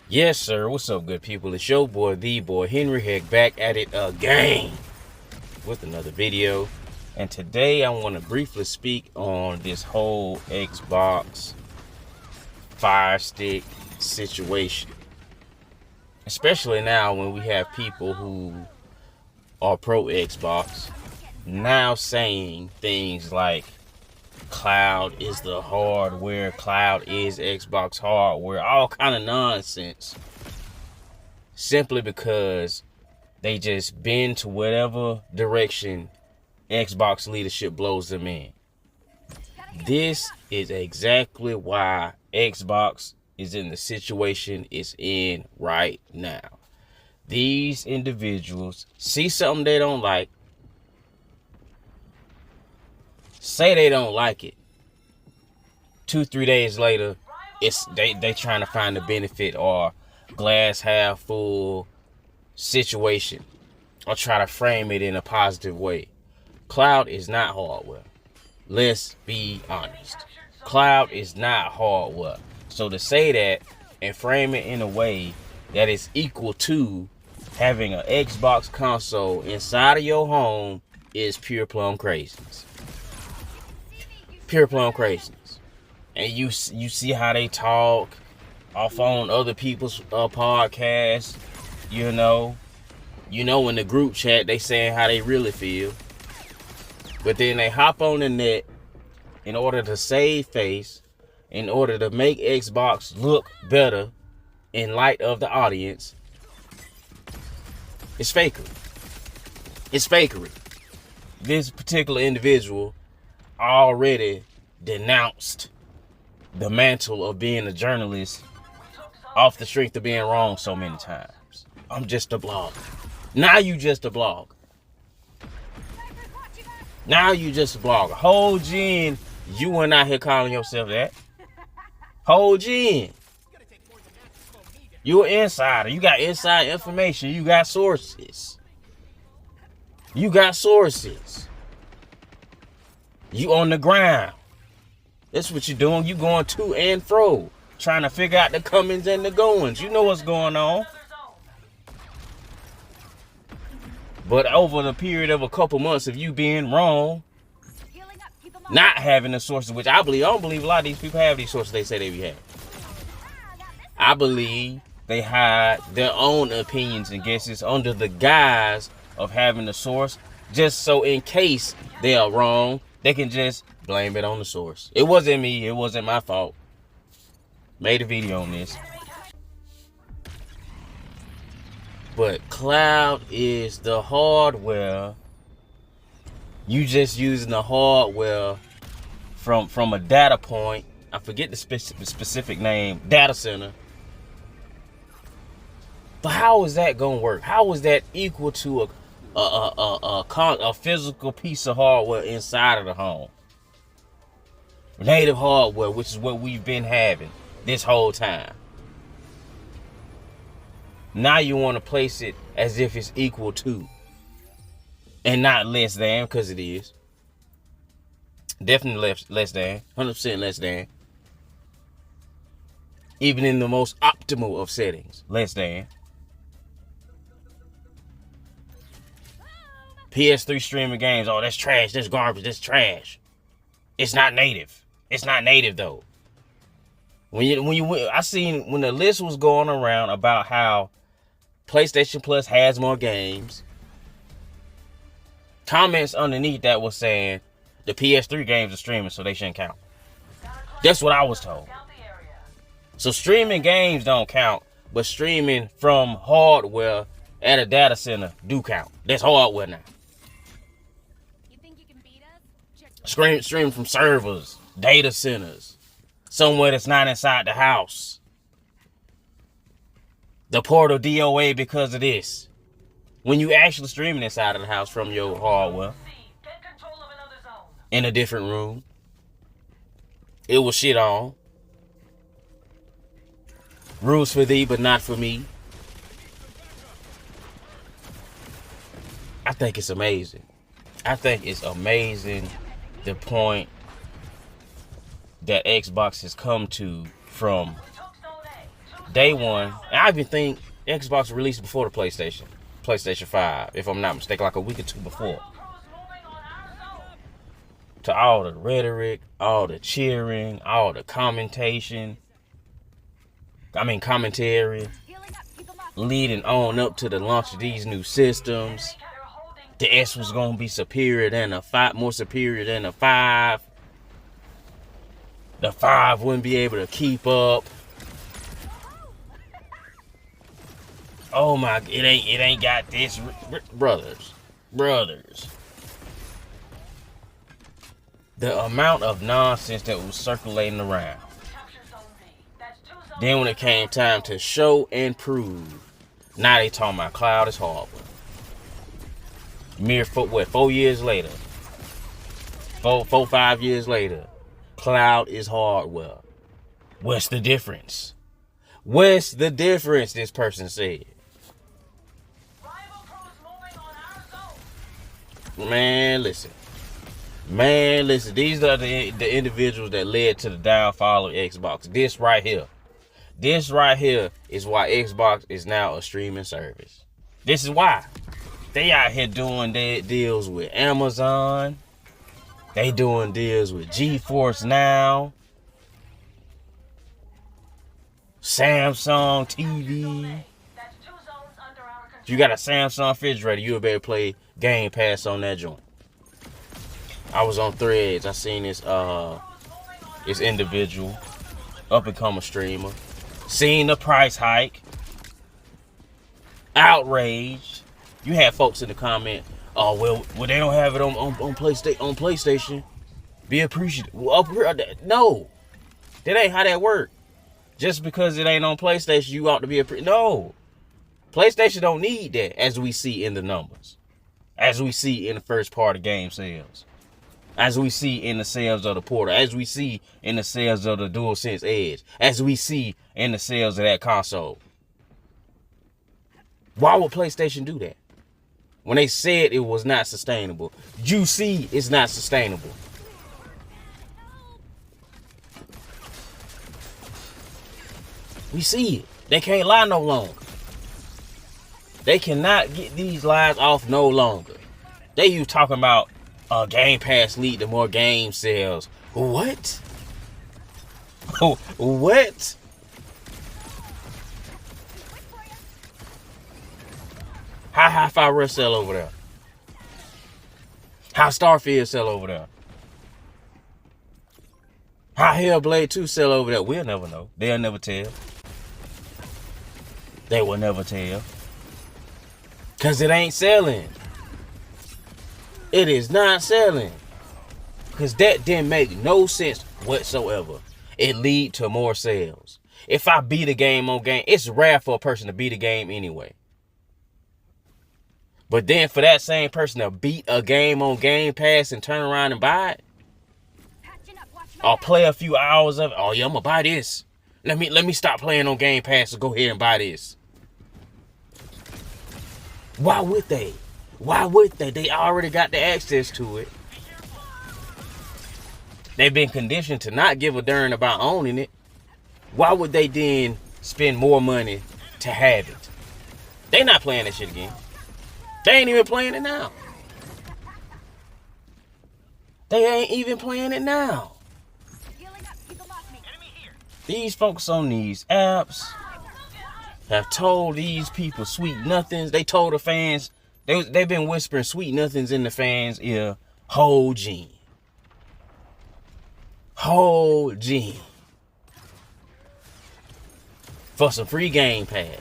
Yes, sir. What's up, good people? It's your boy, the boy, Henry Heck, back at it again with another video. And today I want to briefly speak on this whole Xbox Fire Stick situation. Especially now when we have people who are pro Xbox now saying things like cloud is the hardware, cloud is Xbox hardware, all kind of nonsense, simply because they just bend to whatever direction Xbox leadership blows them in. This is exactly why Xbox is in the situation it's in right now. These individuals see something they don't like, say they don't like it. 2-3 days later, it's they trying to find the benefit or glass half full situation, or try to frame it in a positive way. Cloud is not hardware. Let's be honest. Cloud is not hardware. So to say that and frame it in a way that is equal to having an Xbox console inside of your home is pure plum craziness. Pure plum craziness. And you see how they talk off on other people's podcasts. You know in the group chat they saying how they really feel, but then they hop on the net in order to save face, in order to make Xbox look better in light of the audience. It's fakery. It's fakery. This particular individual already denounced the mantle of being a journalist off the strength of being wrong so many times. I'm just a blogger. Now you just a blogger. Now you just a blogger. Whole Gen, you were not here calling yourself that. Whole Gen. You an insider. You got inside information. You got sources. You got sources. You on the ground. That's what you're doing. You going to and fro, trying to figure out the comings and the goings. You know what's going on. But over the period of a couple months of you being wrong, not having the sources, which I don't believe a lot of these people have these sources they say they be having. I believe they hide their own opinions and guesses under the guise of having the source, just so in case they are wrong, they can just blame it on the source. It wasn't me. It wasn't my fault. Made a video on this. But cloud is the hardware. You just using the hardware from a data point. I forget the specific name. Data center. But how is that gonna work? How is that equal to a physical piece of hardware inside of the home? Native hardware, which is what we've been having this whole time. Now you want to place it as if it's equal to and not less than, because it is. Definitely less than. 100% less than. Even in the most optimal of settings. Less than. PS3 streaming games. Oh, that's trash. That's garbage. That's trash. It's not native. It's not native though. I seen when the list was going around about how PlayStation Plus has more games, comments underneath that was saying the PS3 games are streaming, so they shouldn't count. That's what I was told. So streaming games don't count, but streaming from hardware at a data center do count. That's hardware now. Stream from servers, data centers, somewhere that's not inside the house. The portal DOA because of this. When you actually streaming inside of the house from your hardware in a different room, it will shit on. Rules for thee, but not for me. I think it's amazing. I think it's amazing the point that Xbox has come to from Day one, and I even think Xbox released before the PlayStation 5, if I'm not mistaken, like a week or two before. To all the rhetoric, all the cheering, all the commentary, leading on up to the launch of these new systems. The S was going to be superior than a 5, more superior than a 5. The 5 wouldn't be able to keep up. Oh my, it ain't got this, brothers. The amount of nonsense that was circulating around. Then when it came time to show and prove, now they talking about cloud is hardware. Mere 4 years later, 5 years later, cloud is hardware. What's the difference? What's the difference? This person said. Man, listen. These are the individuals that led to the downfall of Xbox. This right here is why Xbox is now a streaming service. This is why. They out here doing their deals with Amazon. They doing deals with GeForce Now. Samsung TV. If you got a Samsung refrigerator, you'll be able to play Game Pass on that joint. I was on Threads. I seen this individual, up and coming streamer, seen the price hike, outraged. You had folks in the comment, oh well they don't have it on PlayStation. Be appreciative. No, that ain't how that work. Just because it ain't on PlayStation, you ought to be appreciative. No, PlayStation don't need that, as we see in the numbers, as we see in the first party game sales, as we see in the sales of the Portal, as we see in the sales of the DualSense Edge, as we see in the sales of that console. Why would PlayStation do that? When they said it was not sustainable. You see it's not sustainable. We see it. They can't lie no longer. They cannot get these lies off no longer. You talking about Game Pass lead to more game sales. What? What? How Hi-Fi Rush sell over there? How Starfield sell over there? How Hellblade 2 sell over there? We'll never know. They'll never tell. They will never tell. Because it ain't selling. It is not selling. Because that didn't make no sense whatsoever. It lead to more sales. If I beat a game on game, it's rare for a person to beat a game anyway. But then for that same person to beat a game on Game Pass and turn around and buy it, or play a few hours of it, oh yeah, I'm gonna buy this. Let me stop playing on Game Pass and go ahead and buy this. Why would they? Why would they? They already got the access to it. They've been conditioned to not give a darn about owning it. Why would they then spend more money to have it? They not playing that shit again. They ain't even playing it now. They ain't even playing it now. These folks on these apps have told these people sweet nothings. They told the fans, they've been whispering sweet nothings in the fans' ear. Whole gene. Whole gene. For some free Game Pass.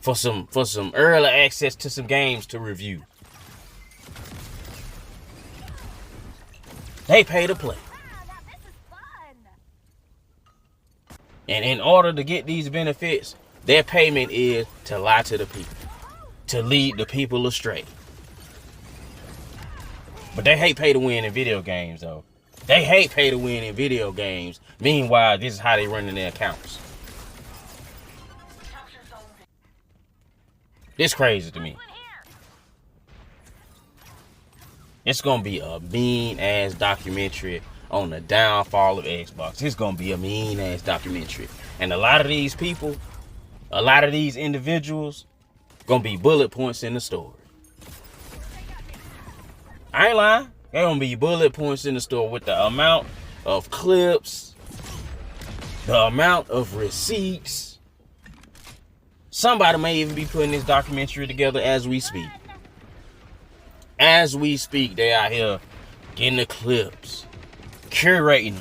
For some early access to some games to review. They pay to play. And in order to get these benefits, their payment is to lie to the people. To lead the people astray. But they hate pay to win in video games though. They hate pay to win in video games. Meanwhile, this is how they run in their accounts. This crazy to me. It's gonna be a mean ass documentary on the downfall of Xbox. It's gonna be a mean ass documentary. And a lot of these people, a lot of these individuals, gonna be bullet points in the story. I ain't lying. They're gonna be bullet points in the story with the amount of clips, the amount of receipts. Somebody may even be putting this documentary together as we speak. As we speak, they out here getting the clips, curating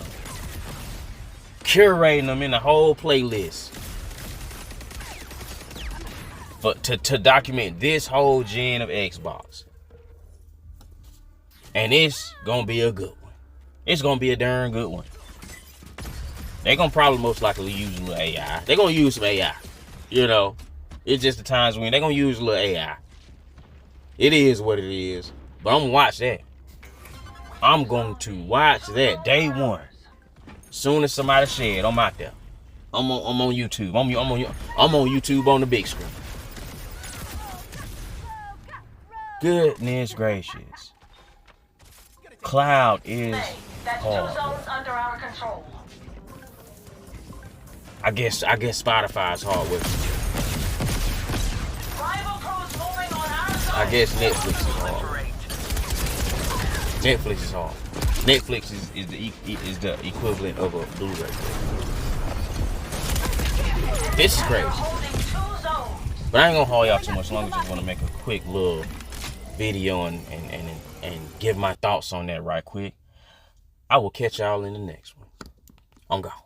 them in the whole playlist. But to document this whole gen of Xbox. And it's gonna be a good one. It's gonna be a darn good one. They're gonna probably most likely use a little AI. They're gonna use some AI. You know, it's just the times when they're gonna use a little AI. It is what it is. But I'm gonna watch that. I'm going to watch that day one. Soon as somebody share it, I'm out there. I'm on YouTube. I'm on YouTube on the big screen. Goodness gracious. Cloud is hard. Under our control. I guess Spotify's hard with it. I guess Netflix is hard. Netflix is hard. Netflix is the equivalent of a Blu-ray. This is crazy. But I ain't gonna haul y'all too much longer. Just want to make a quick little video and give my thoughts on that right quick. I will catch y'all in the next one. I'm gone.